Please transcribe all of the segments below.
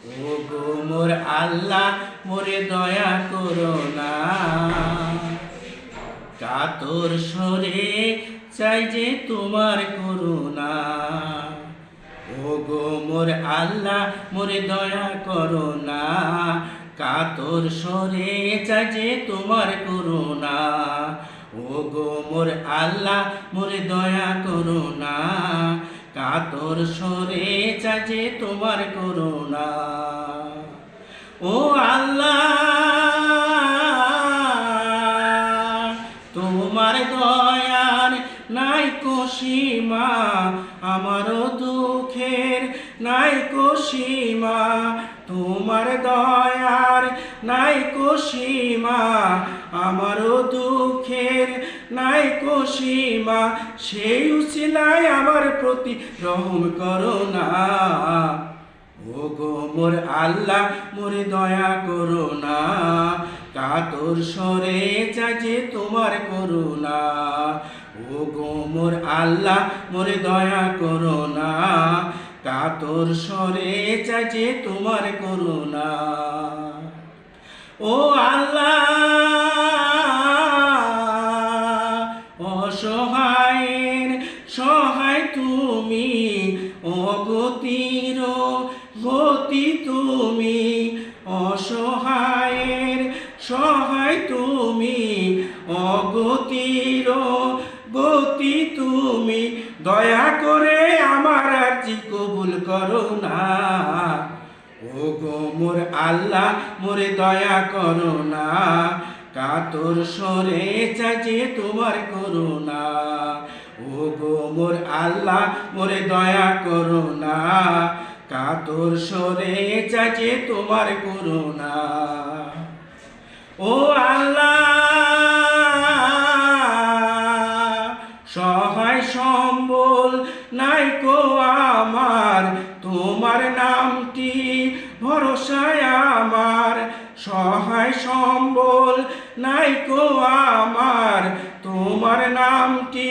ও গো মোর আল্লাহ মোরে দয়া করো না। কাতর সরে চাই যে তোমার করুণা। ও গো মোর আল্লাহ মোরে দয়া করো না। কাতর সরে চাই যে তোমার করুণা। ও গো মোর আল্লাহ মোরে দয়া করো না। কাতর সরে চাই যে তোমার করুণা। ও আল্লাহ তোমার দয়ার নাই কো সীমা, আমারও দুঃখের নাই কো সীমা। তোমার দয়ার নাই কো সীমা, আমারও দুঃখের নাই কো সীমা। সেই উছিলায় আমার প্রতি রহম করো না। ও গো মোর আল্লাহ মোরে দয়া করো না। কাতর সরে চাই যে তোমার করুণা। ও গো মোর আল্লাহ মোরে দয়া করো না। কাতর সরে চাই যে তোমার করুণা। ও আল্লাহ অসহায়ের সহায় তুমি, অগতির গতি তুমি। অসহায়ের সহায় তুমি, অগতির গতি তুমি। দয়া করে আমার আরজি কবুল করো না। ও গো মোর আল্লাহ মোরে দয়া করো না। কাতর সরে চাই যে তোমার করুণা। ও গো মোর আল্লাহ মোরে দয়া করো না। কাতর সরে চাই যে তোমার করুণা। ও আল্লাহ সহায় সম্বল নাই কো আমার, তোমার নামটি ভরসায় আমার। সহায় সম্বল নাই কো আমার, তোমার নামটি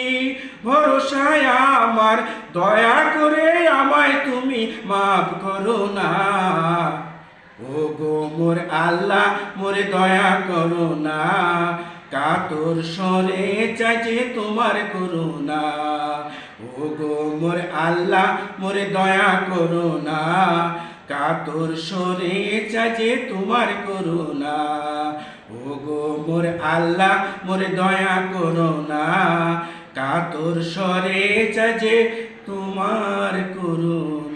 ভরসায় আমার। দয়া করে আমায় তুমি মাফ করো না। ও গো মোর আল্লাহ মোরে দয়া করো না। কাতর সরে চাই যে তোমার করুণা। ও গো মোর আল্লাহ মোরে দয়া করো না। কাতর সরে চাই যে তোমার করুণা। ও গো মোর আল্লাহ মোরে দয়া করো না। কাতর সরে চাই যে তোমার করুণা।